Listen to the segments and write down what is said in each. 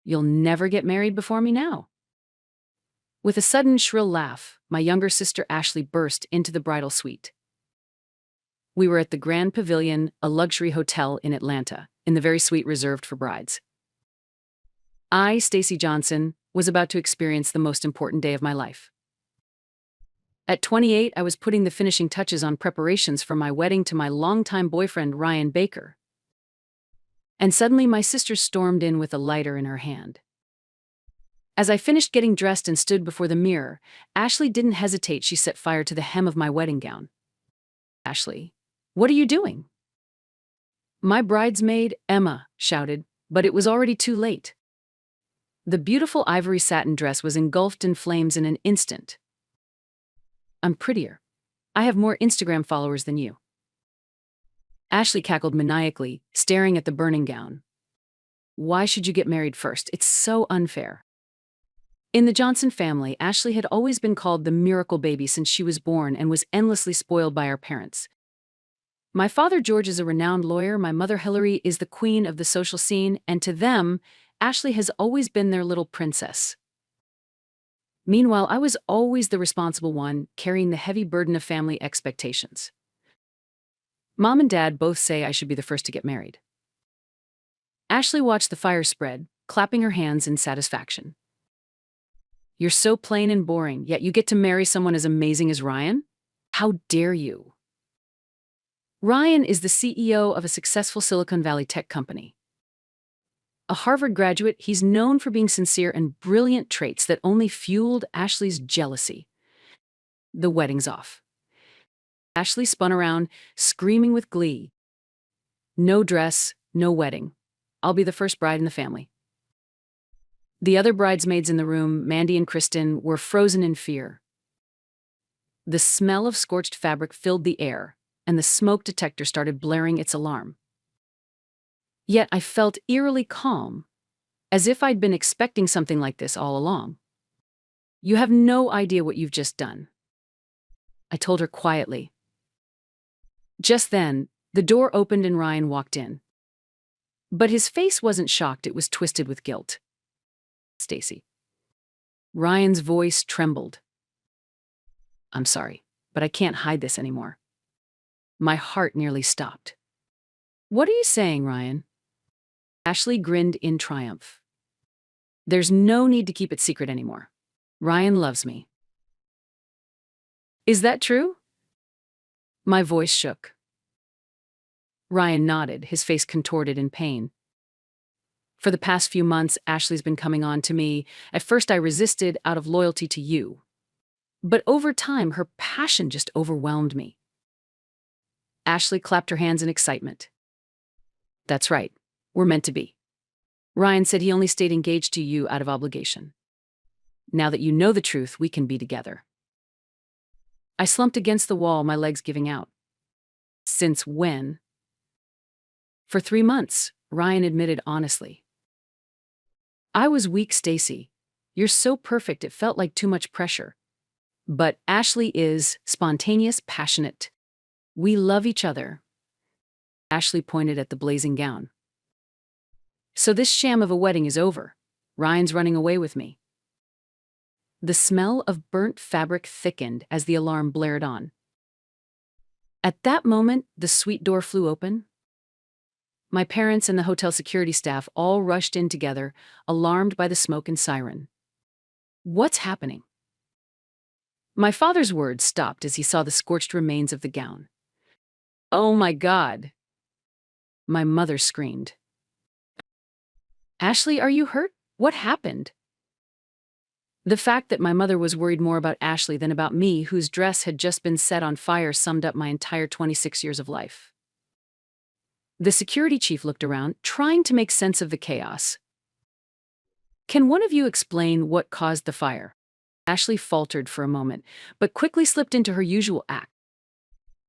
You'll never get married before me now." With a sudden shrill laugh, my younger sister Ashley burst into the bridal suite. We were at the Grand Pavilion, a luxury hotel in Atlanta, in the very suite reserved for brides. I, Stacey Johnson, was about to experience the most important day of my life. At 28, I was putting the finishing touches on preparations for my wedding to my longtime boyfriend, Ryan Baker. And suddenly my sister stormed in with a lighter in her hand. As I finished getting dressed and stood before the mirror, Ashley didn't hesitate. She set fire to the hem of my wedding gown. "Ashley, what are you doing?" My bridesmaid, Emma, shouted, but it was already too late. The beautiful ivory satin dress was engulfed in flames in an instant. "I'm prettier. I have more Instagram followers than you." Ashley cackled maniacally, staring at the burning gown. "Why should you get married first? It's so unfair." In the Johnson family, Ashley had always been called the miracle baby since she was born and was endlessly spoiled by our parents. My father George is a renowned lawyer, my mother Hillary is the queen of the social scene, and to them, Ashley has always been their little princess. Meanwhile, I was always the responsible one, carrying the heavy burden of family expectations. Mom and Dad both say I should be the first to get married. Ashley watched the fire spread, clapping her hands in satisfaction. "You're so plain and boring, yet you get to marry someone as amazing as Ryan? How dare you?" Ryan is the CEO of a successful Silicon Valley tech company. A Harvard graduate, he's known for being sincere and brilliant traits that only fueled Ashley's jealousy. The wedding's off. Ashley spun around, screaming with glee. "No dress, no wedding. I'll be the first bride in the family." The other bridesmaids in the room, Mandy and Kristen, were frozen in fear. The smell of scorched fabric filled the air, and the smoke detector started blaring its alarm. Yet I felt eerily calm, as if I'd been expecting something like this all along. "You have no idea what you've just done," I told her quietly. Just then, the door opened and Ryan walked in. But his face wasn't shocked, it was twisted with guilt. "Stacey." Ryan's voice trembled. "I'm sorry, but I can't hide this anymore." My heart nearly stopped. "What are you saying, Ryan?" Ashley grinned in triumph. "There's no need to keep it secret anymore. Ryan loves me." "Is that true?" My voice shook. Ryan nodded, his face contorted in pain. "For the past few months, Ashley's been coming on to me. At first I resisted out of loyalty to you. But over time, her passion just overwhelmed me." Ashley clapped her hands in excitement. "That's right. We're meant to be. Ryan said he only stayed engaged to you out of obligation. Now that you know the truth, we can be together." I slumped against the wall, my legs giving out. "Since when?" "For 3 months," Ryan admitted honestly. "I was weak, Stacey. You're so perfect, it felt like too much pressure. But Ashley is spontaneous, passionate. We love each other." Ashley pointed at the blazing gown. "So this sham of a wedding is over. Ryan's running away with me." The smell of burnt fabric thickened as the alarm blared on. At that moment, the suite door flew open. My parents and the hotel security staff all rushed in together, alarmed by the smoke and siren. "What's happening?" My father's words stopped as he saw the scorched remains of the gown. "Oh my God!" My mother screamed. "Ashley, are you hurt? What happened?" The fact that my mother was worried more about Ashley than about me, whose dress had just been set on fire, summed up my entire 26 years of life. The security chief looked around, trying to make sense of the chaos. "Can one of you explain what caused the fire?" Ashley faltered for a moment, but quickly slipped into her usual act.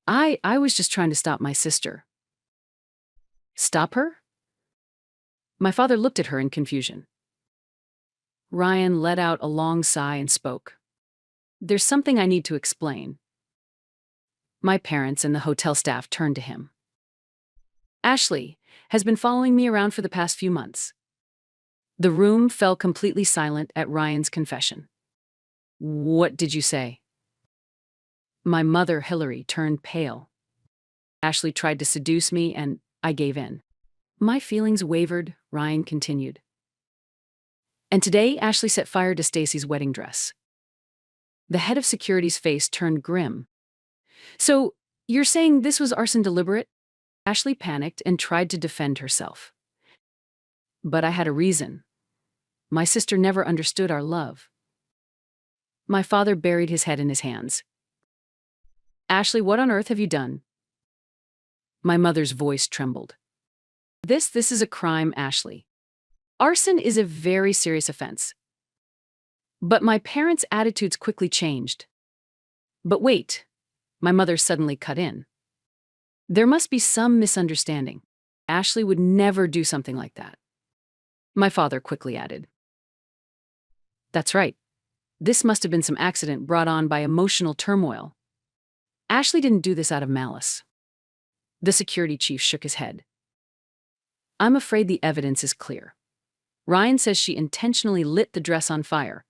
I was just trying to stop my sister." "Stop her?" My father looked at her in confusion. Ryan let out a long sigh and spoke. "There's something I need to explain." My parents and the hotel staff turned to him. "Ashley has been following me around for the past few months. The room fell completely silent at Ryan's confession. What did you say? My mother, Hillary, turned pale. Ashley tried to seduce me and I gave in. My feelings wavered, Ryan continued. And today, Ashley set fire to Stacy's wedding dress. The head of security's face turned grim. So, you're saying this was arson deliberate? Ashley panicked and tried to defend herself. But I had a reason. My sister never understood our love. My father buried his head in his hands. Ashley, what on earth have you done? My mother's voice trembled. This is a crime, Ashley. Arson is a very serious offense. But my parents' attitudes quickly changed. But wait, my mother suddenly cut in. There must be some misunderstanding. Ashley would never do something like that. My father quickly added. That's right. This must have been some accident brought on by emotional turmoil. Ashley didn't do this out of malice. The security chief shook his head. I'm afraid the evidence is clear. Ryan says she intentionally lit the dress on fire.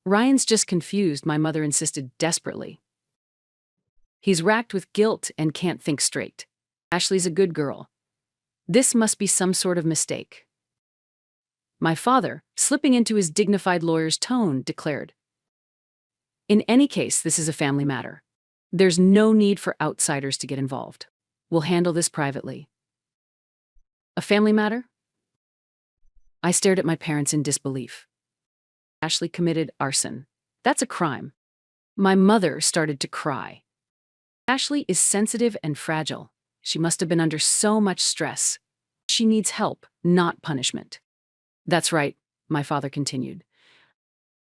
Ryan's just confused, my mother insisted desperately. He's racked with guilt and can't think straight. Ashley's a good girl. This must be some sort of mistake. My father, slipping into his dignified lawyer's tone, declared. In any case, this is a family matter. There's no need for outsiders to get involved. We'll handle this privately. A family matter? I stared at my parents in disbelief. Ashley committed arson. That's a crime. My mother started to cry. Ashley is sensitive and fragile. She must have been under so much stress. She needs help, not punishment. That's right, my father continued.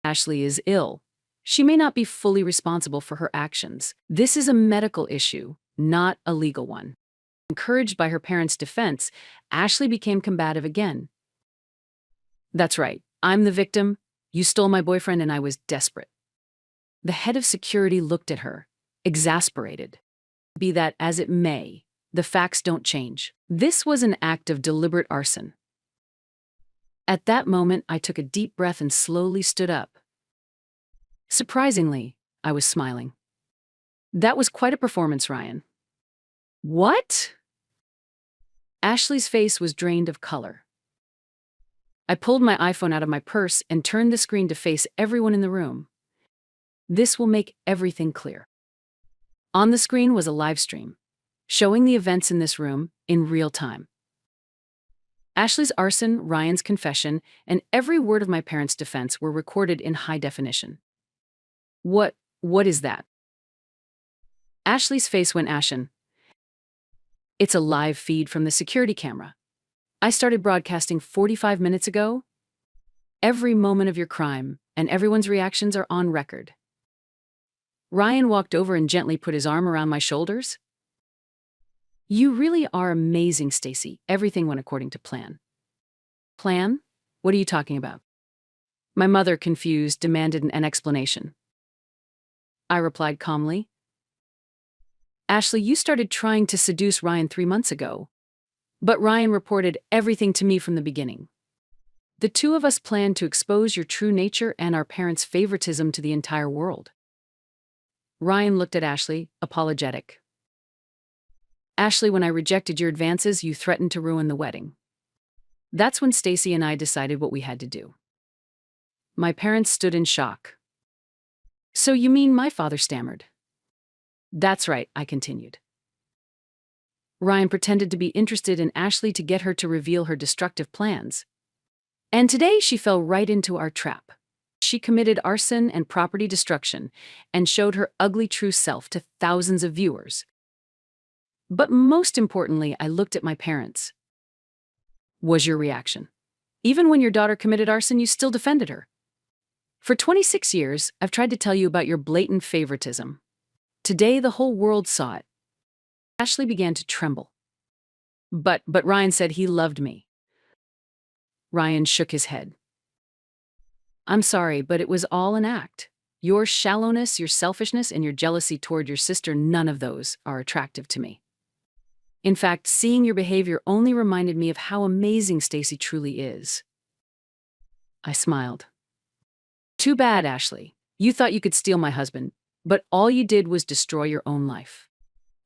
Ashley is ill. She may not be fully responsible for her actions. This is a medical issue, not a legal one. Encouraged by her parents' defense, Ashley became combative again. That's right, I'm the victim. You stole my boyfriend and I was desperate. The head of security looked at her, exasperated. Be that as it may, the facts don't change. This was an act of deliberate arson. At that moment, I took a deep breath and slowly stood up. Surprisingly, I was smiling. That was quite a performance, Ryan. What? Ashley's face was drained of color. I pulled my iPhone out of my purse and turned the screen to face everyone in the room. This will make everything clear. On the screen was a live stream, showing the events in this room in real time. Ashley's arson, Ryan's confession, and every word of my parents' defense were recorded in high definition. What is that? Ashley's face went ashen. It's a live feed from the security camera. I started broadcasting 45 minutes ago. Every moment of your crime and everyone's reactions are on record. Ryan walked over and gently put his arm around my shoulders. You really are amazing, Stacy. Everything went according to plan. Plan? What are you talking about? My mother, confused, demanded an explanation. I replied calmly. Ashley, you started trying to seduce Ryan 3 months ago. But Ryan reported everything to me from the beginning. The two of us planned to expose your true nature and our parents' favoritism to the entire world. Ryan looked at Ashley, apologetic. Ashley, when I rejected your advances, you threatened to ruin the wedding. That's when Stacy and I decided what we had to do. My parents stood in shock. So you mean, my father stammered. That's right, I continued. Ryan pretended to be interested in Ashley to get her to reveal her destructive plans. And today she fell right into our trap. She committed arson and property destruction and showed her ugly true self to thousands of viewers. But most importantly, I looked at my parents. Was your reaction? Even when your daughter committed arson, you still defended her. For 26 years, I've tried to tell you about your blatant favoritism. Today, the whole world saw it. Ashley began to tremble. But Ryan said he loved me. Ryan shook his head. I'm sorry, but it was all an act. Your shallowness, your selfishness, and your jealousy toward your sister, none of those are attractive to me. In fact, seeing your behavior only reminded me of how amazing Stacy truly is. I smiled. Too bad, Ashley. You thought you could steal my husband, but all you did was destroy your own life.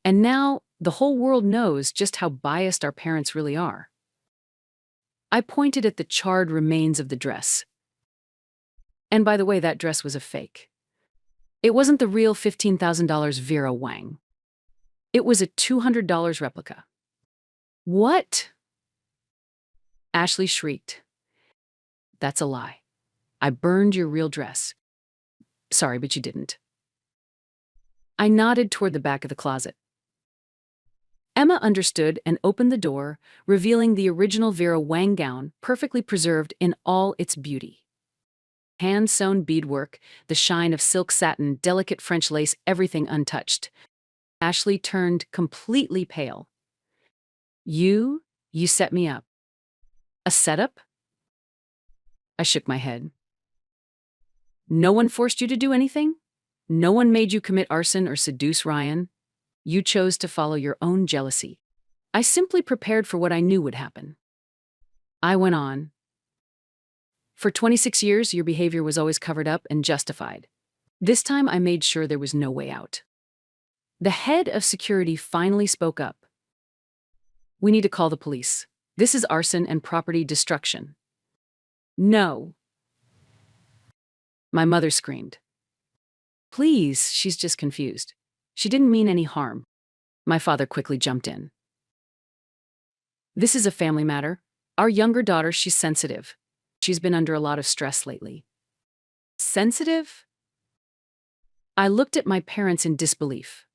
And now, the whole world knows just how biased our parents really are. I pointed at the charred remains of the dress. And by the way, that dress was a fake. It wasn't the real $15,000 Vera Wang. It was a $200 replica. What? Ashley shrieked. That's a lie. I burned your real dress. Sorry, but you didn't. I nodded toward the back of the closet. Emma understood and opened the door, revealing the original Vera Wang gown, perfectly preserved in all its beauty. Hand-sewn beadwork, the shine of silk satin, delicate French lace, everything untouched. Ashley turned completely pale. You set me up. A setup? I shook my head. No one forced you to do anything? No one made you commit arson or seduce Ryan? You chose to follow your own jealousy. I simply prepared for what I knew would happen. I went on. For 26 years, your behavior was always covered up and justified. This time, I made sure there was no way out. The head of security finally spoke up. We need to call the police. This is arson and property destruction. No. My mother screamed. Please, she's just confused. She didn't mean any harm. My father quickly jumped in. This is a family matter. Our younger daughter, she's sensitive. She's been under a lot of stress lately. Sensitive? I looked at my parents in disbelief.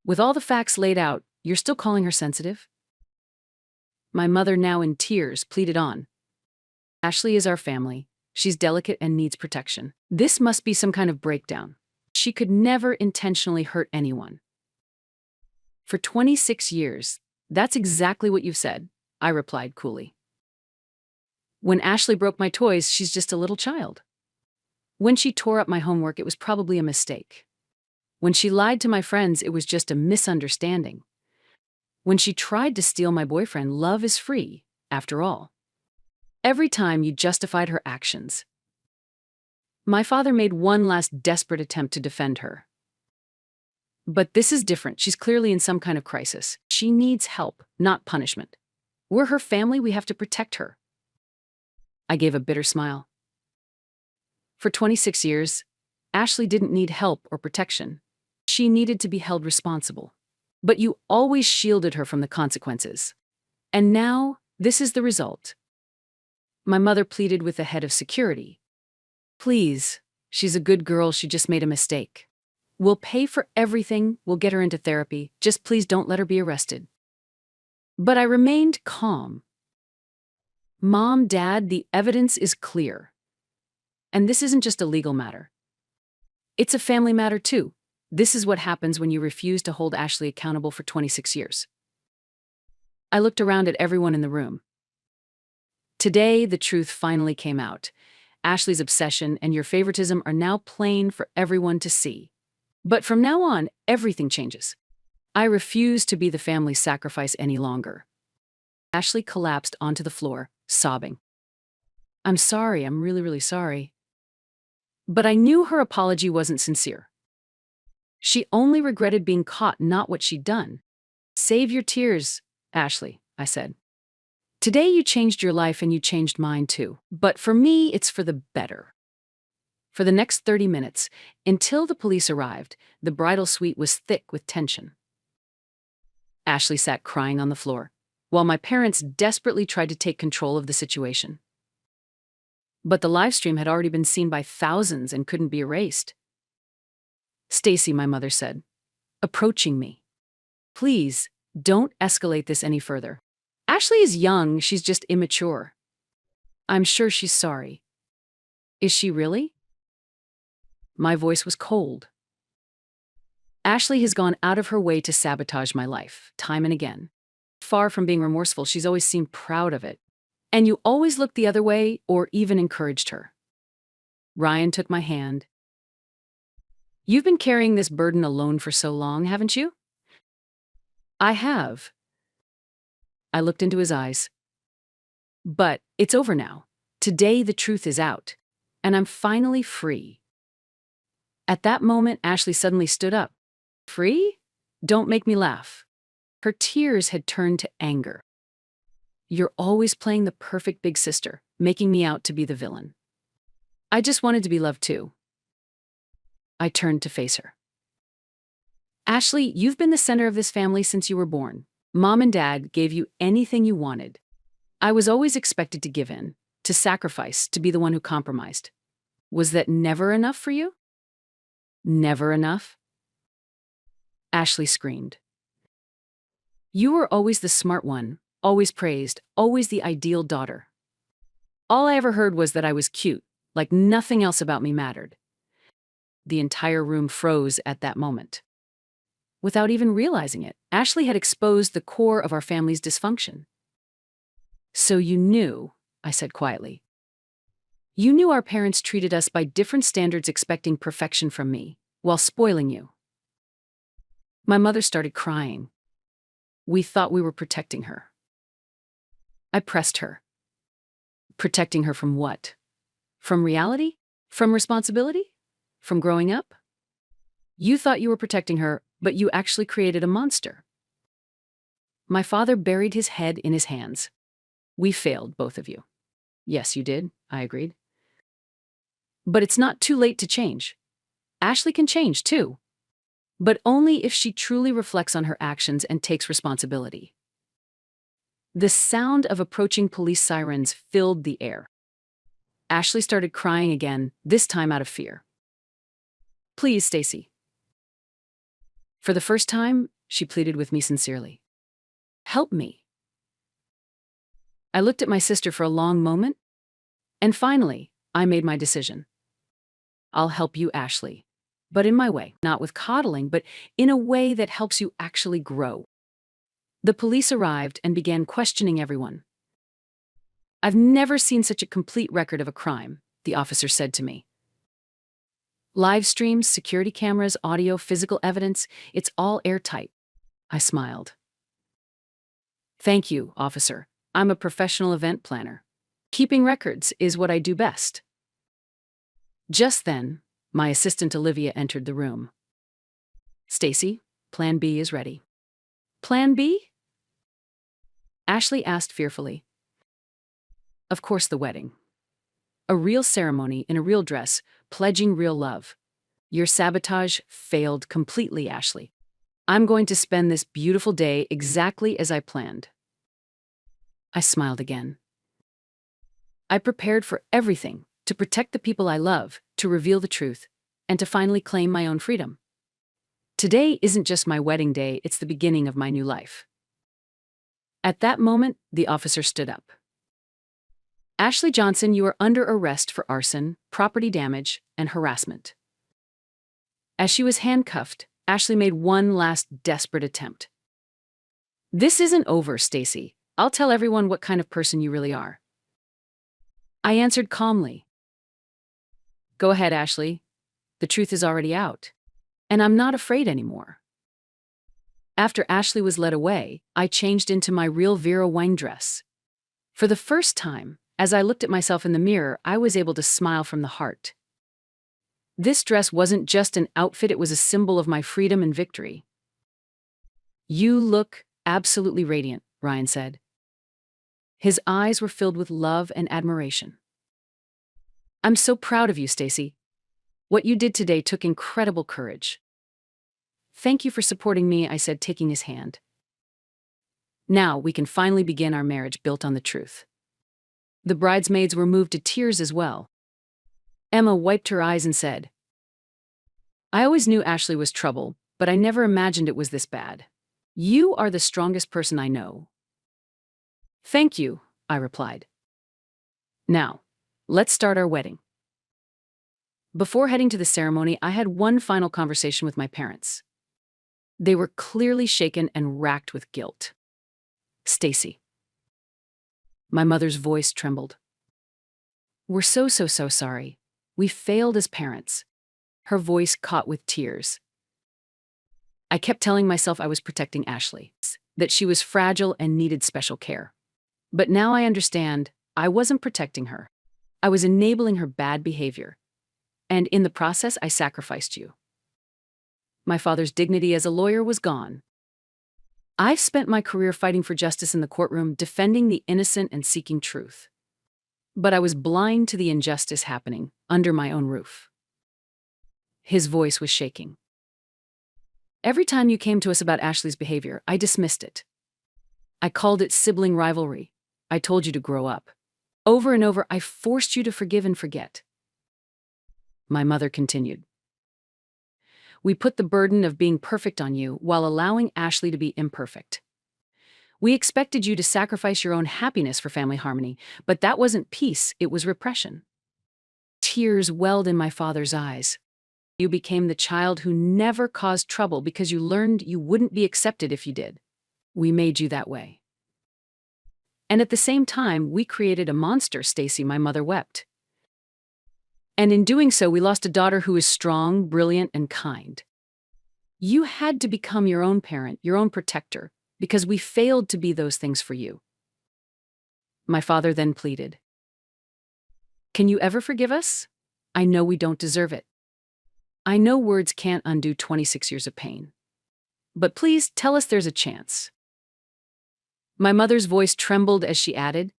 With all the facts laid out, you're still calling her sensitive? My mother, now in tears, pleaded on. Ashley is our family. She's delicate and needs protection. This must be some kind of breakdown. She could never intentionally hurt anyone. For 26 years, that's exactly what you've said, I replied coolly. When Ashley broke my toys, she's just a little child. When she tore up my homework, it was probably a mistake. When she lied to my friends, it was just a misunderstanding. When she tried to steal my boyfriend, love is free, after all. Every time you justified her actions. My father made one last desperate attempt to defend her. But this is different. She's clearly in some kind of crisis. She needs help, not punishment. We're her family. We have to protect her. I gave a bitter smile. For 26 years, Ashley didn't need help or protection. She needed to be held responsible. But you always shielded her from the consequences. And now, this is the result. My mother pleaded with the head of security. Please, she's a good girl, she just made a mistake. We'll pay for everything, we'll get her into therapy, just please don't let her be arrested. But I remained calm. Mom, Dad, the evidence is clear. And this isn't just a legal matter. It's a family matter too. This is what happens when you refuse to hold Ashley accountable for 26 years. I looked around at everyone in the room. Today, the truth finally came out. Ashley's obsession and your favoritism are now plain for everyone to see. But from now on, everything changes. I refuse to be the family's sacrifice any longer. Ashley collapsed onto the floor, sobbing. I'm sorry, I'm really, really sorry. But I knew her apology wasn't sincere. She only regretted being caught, not what she'd done. Save your tears, Ashley, I said. Today you changed your life and you changed mine too. But for me, it's for the better. For the next 30 minutes, until the police arrived, the bridal suite was thick with tension. Ashley sat crying on the floor, while my parents desperately tried to take control of the situation. But the live stream had already been seen by thousands and couldn't be erased. Stacy, my mother said, approaching me. Please, don't escalate this any further. Ashley is young, she's just immature. I'm sure she's sorry. Is she really? My voice was cold. Ashley has gone out of her way to sabotage my life, time and again. Far from being remorseful, she's always seemed proud of it. And you always looked the other way or even encouraged her. Ryan took my hand. You've been carrying this burden alone for so long, haven't you? I have. I looked into his eyes. But it's over now. Today, the truth is out, and I'm finally free. At that moment, Ashley suddenly stood up. Free? Don't make me laugh. Her tears had turned to anger. You're always playing the perfect big sister, making me out to be the villain. I just wanted to be loved too. I turned to face her. Ashley, you've been the center of this family since you were born. Mom and Dad gave you anything you wanted. I was always expected to give in, to sacrifice, to be the one who compromised. Was that never enough for you? Never enough? Ashley screamed. You were always the smart one, always praised, always the ideal daughter. All I ever heard was that I was cute, like nothing else about me mattered. The entire room froze at that moment. Without even realizing it, Ashley had exposed the core of our family's dysfunction. So you knew, I said quietly. You knew our parents treated us by different standards, expecting perfection from me, while spoiling you. My mother started crying. We thought we were protecting her. I pressed her. Protecting her from what? From reality? From responsibility? From growing up? You thought you were protecting her, but you actually created a monster. My father buried his head in his hands. We failed, both of you. Yes, you did, I agreed. But it's not too late to change. Ashley can change, too. But only if she truly reflects on her actions and takes responsibility. The sound of approaching police sirens filled the air. Ashley started crying again, this time out of fear. Please, Stacy. For the first time, she pleaded with me sincerely. Help me. I looked at my sister for a long moment, and finally, I made my decision. I'll help you, Ashley, but in my way, not with coddling, but in a way that helps you actually grow. The police arrived and began questioning everyone. I've never seen such a complete record of a crime, the officer said to me. Live streams, security cameras, audio, physical evidence, it's all airtight. I smiled. Thank you, officer. I'm a professional event planner. Keeping records is what I do best. Just then, my assistant Olivia entered the room. Stacy, Plan B is ready. Plan B? Ashley asked fearfully. Of course, the wedding. A real ceremony in a real dress, pledging real love. Your sabotage failed completely, Ashley. I'm going to spend this beautiful day exactly as I planned. I smiled again. I prepared for everything, to protect the people I love, to reveal the truth, and to finally claim my own freedom. Today isn't just my wedding day, it's the beginning of my new life. At that moment, the officer stood up. Ashley Johnson, you are under arrest for arson, property damage, and harassment. As she was handcuffed, Ashley made one last desperate attempt. This isn't over, Stacy. I'll tell everyone what kind of person you really are. I answered calmly. Go ahead, Ashley. The truth is already out. And I'm not afraid anymore. After Ashley was led away, I changed into my real Vera Wang dress. For the first time, as I looked at myself in the mirror, I was able to smile from the heart. This dress wasn't just an outfit, it was a symbol of my freedom and victory. You look absolutely radiant, Ryan said. His eyes were filled with love and admiration. I'm so proud of you, Stacy. What you did today took incredible courage. Thank you for supporting me, I said, taking his hand. Now we can finally begin our marriage built on the truth. The bridesmaids were moved to tears as well. Emma wiped her eyes and said, I always knew Ashley was trouble, but I never imagined it was this bad. You are the strongest person I know. Thank you, I replied. Now, let's start our wedding. Before heading to the ceremony, I had one final conversation with my parents. They were clearly shaken and racked with guilt. Stacy. My mother's voice trembled. We're so sorry. We failed as parents. Her voice caught with tears. I kept telling myself I was protecting Ashley, that she was fragile and needed special care. But now I understand, I wasn't protecting her. I was enabling her bad behavior. And in the process, I sacrificed you. My father's dignity as a lawyer was gone. I've spent my career fighting for justice in the courtroom, defending the innocent and seeking truth. But I was blind to the injustice happening under my own roof. His voice was shaking. Every time you came to us about Ashley's behavior, I dismissed it. I called it sibling rivalry. I told you to grow up. Over and over, I forced you to forgive and forget. My mother continued. We put the burden of being perfect on you while allowing Ashley to be imperfect. We expected you to sacrifice your own happiness for family harmony, but that wasn't peace, it was repression. Tears welled in my father's eyes. You became the child who never caused trouble because you learned you wouldn't be accepted if you did. We made you that way. And at the same time, we created a monster, Stacy, my mother wept. And in doing so, we lost a daughter who is strong, brilliant, and kind. You had to become your own parent, your own protector, because we failed to be those things for you. My father then pleaded. Can you ever forgive us? I know we don't deserve it. I know words can't undo 26 years of pain. But please tell us there's a chance. My mother's voice trembled as she added,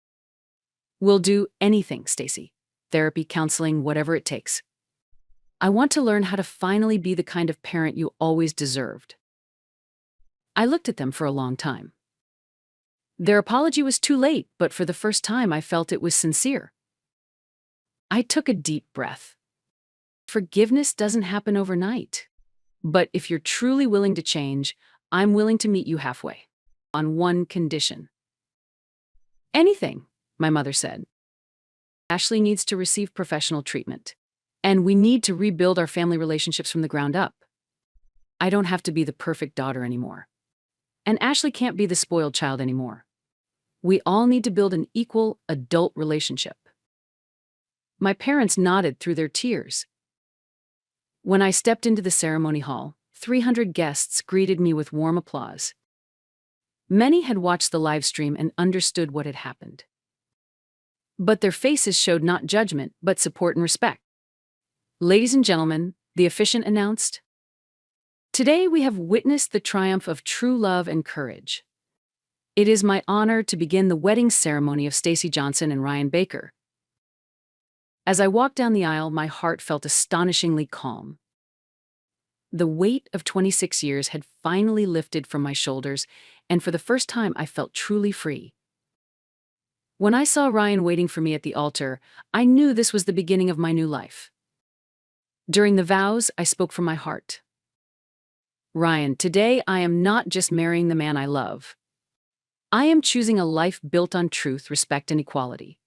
We'll do anything, Stacy. Therapy, counseling, whatever it takes. I want to learn how to finally be the kind of parent you always deserved. I looked at them for a long time. Their apology was too late, but for the first time I felt it was sincere. I took a deep breath. Forgiveness doesn't happen overnight. But if you're truly willing to change, I'm willing to meet you halfway. On one condition. Anything, my mother said. Ashley needs to receive professional treatment. And we need to rebuild our family relationships from the ground up. I don't have to be the perfect daughter anymore. And Ashley can't be the spoiled child anymore. We all need to build an equal adult relationship. My parents nodded through their tears. When I stepped into the ceremony hall, 300 guests greeted me with warm applause. Many had watched the live stream and understood what had happened. But their faces showed not judgment, but support and respect. Ladies and gentlemen, the officiant announced, today we have witnessed the triumph of true love and courage. It is my honor to begin the wedding ceremony of Stacy Johnson and Ryan Baker. As I walked down the aisle, my heart felt astonishingly calm. The weight of 26 years had finally lifted from my shoulders, and for the first time I felt truly free. When I saw Ryan waiting for me at the altar, I knew this was the beginning of my new life. During the vows, I spoke from my heart. Ryan, today I am not just marrying the man I love. I am choosing a life built on truth, respect, and equality.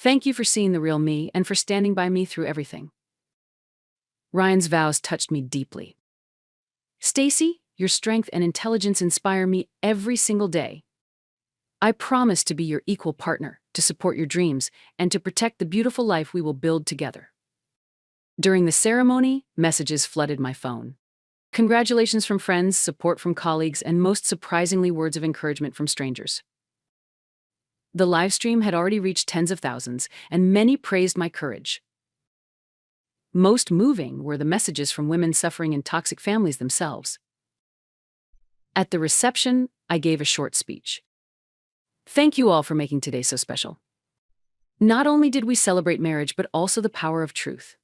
Thank you for seeing the real me and for standing by me through everything. Ryan's vows touched me deeply. Stacy, your strength and intelligence inspire me every single day. I promise to be your equal partner, to support your dreams, and to protect the beautiful life we will build together. During the ceremony, messages flooded my phone. Congratulations from friends, support from colleagues, and most surprisingly, words of encouragement from strangers. The live stream had already reached tens of thousands, and many praised my courage. Most moving were the messages from women suffering in toxic families themselves. At the reception, I gave a short speech. Thank you all for making today so special. Not only did we celebrate marriage, but also the power of truth.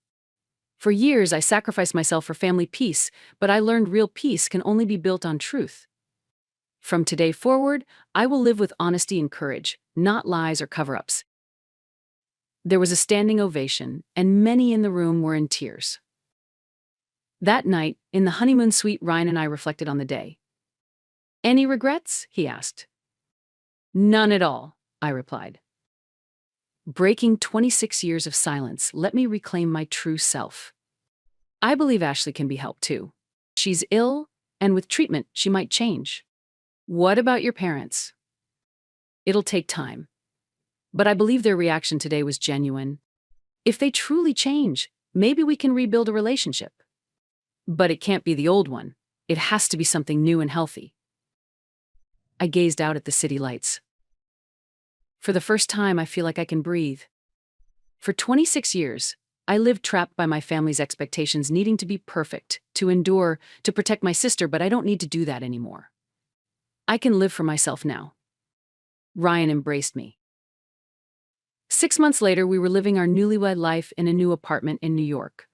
For years, I sacrificed myself for family peace, but I learned real peace can only be built on truth. From today forward, I will live with honesty and courage, not lies or cover-ups. There was a standing ovation, and many in the room were in tears. That night, in the honeymoon suite, Ryan and I reflected on the day. Any regrets? He asked. None at all, I replied. Breaking 26 years of silence, let me reclaim my true self. I believe Ashley can be helped too. She's ill, and with treatment, she might change. What about your parents? It'll take time. But I believe their reaction today was genuine. If they truly change, maybe we can rebuild a relationship. But it can't be the old one. It has to be something new and healthy. I gazed out at the city lights. For the first time, I feel like I can breathe. For 26 years, I lived trapped by my family's expectations, needing to be perfect, to endure, to protect my sister, but I don't need to do that anymore. I can live for myself now. Ryan embraced me. 6 months later, we were living our newlywed life in a new apartment in New York.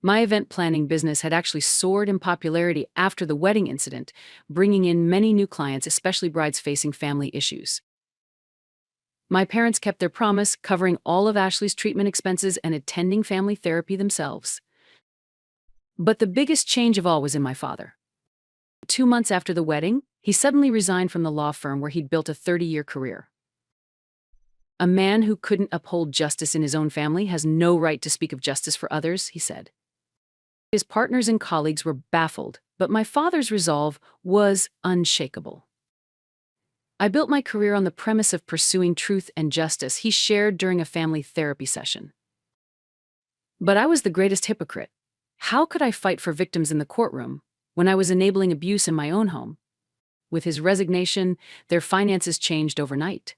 My event planning business had actually soared in popularity after the wedding incident, bringing in many new clients, especially brides facing family issues. My parents kept their promise, covering all of Ashley's treatment expenses and attending family therapy themselves. But the biggest change of all was in my father. 2 months after the wedding, he suddenly resigned from the law firm where he'd built a 30-year career. A man who couldn't uphold justice in his own family has no right to speak of justice for others, he said. His partners and colleagues were baffled, but my father's resolve was unshakable. I built my career on the premise of pursuing truth and justice, he shared during a family therapy session. But I was the greatest hypocrite. How could I fight for victims in the courtroom when I was enabling abuse in my own home? With his resignation, their finances changed overnight.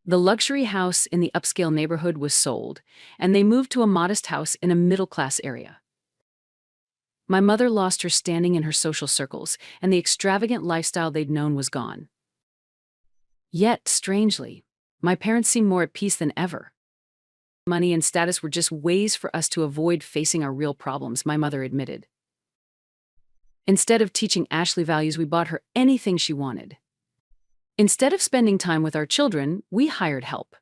The luxury house in the upscale neighborhood was sold, and they moved to a modest house in a middle-class area. My mother lost her standing in her social circles, and the extravagant lifestyle they'd known was gone. Yet, strangely, my parents seemed more at peace than ever. Money and status were just ways for us to avoid facing our real problems, my mother admitted. Instead of teaching Ashley values, we bought her anything she wanted. Instead of spending time with our children, we hired help.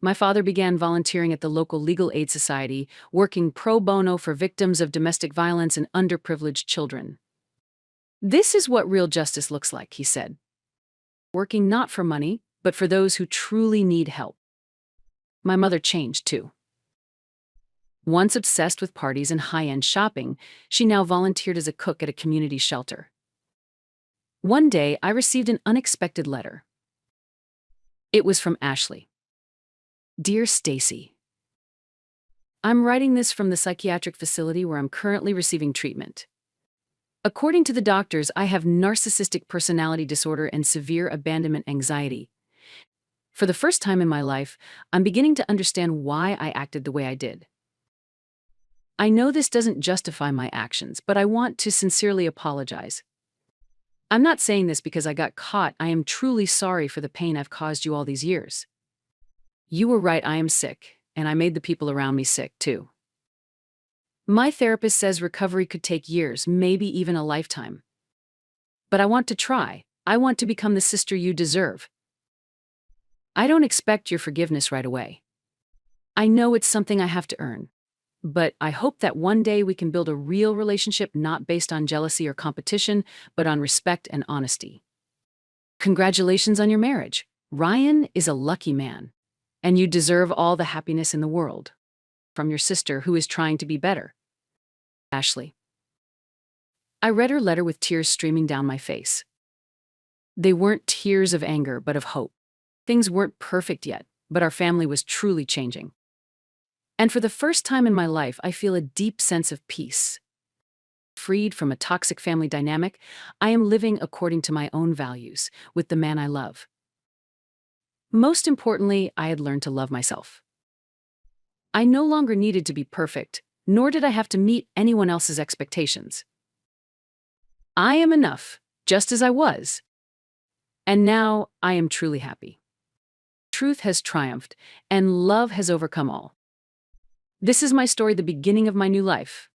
My father began volunteering at the local legal aid society, working pro bono for victims of domestic violence and underprivileged children. This is what real justice looks like, he said. Working not for money, but for those who truly need help. My mother changed, too. Once obsessed with parties and high-end shopping, she now volunteered as a cook at a community shelter. One day, I received an unexpected letter. It was from Ashley. Dear Stacy, I'm writing this from the psychiatric facility where I'm currently receiving treatment. According to the doctors, I have narcissistic personality disorder and severe abandonment anxiety. For the first time in my life, I'm beginning to understand why I acted the way I did. I know this doesn't justify my actions, but I want to sincerely apologize. I'm not saying this because I got caught. I am truly sorry for the pain I've caused you all these years. You were right, I am sick, and I made the people around me sick, too. My therapist says recovery could take years, maybe even a lifetime. But I want to try. I want to become the sister you deserve. I don't expect your forgiveness right away. I know it's something I have to earn. But I hope that one day we can build a real relationship not based on jealousy or competition, but on respect and honesty. Congratulations on your marriage. Ryan is a lucky man. And you deserve all the happiness in the world. From your sister, who is trying to be better. Ashley. I read her letter with tears streaming down my face. They weren't tears of anger, but of hope. Things weren't perfect yet, but our family was truly changing. And for the first time in my life, I feel a deep sense of peace. Freed from a toxic family dynamic, I am living according to my own values, with the man I love. Most importantly, I had learned to love myself. I no longer needed to be perfect, nor did I have to meet anyone else's expectations. I am enough, just as I was. And now I am truly happy. Truth has triumphed, and love has overcome all. This is my story, the beginning of my new life.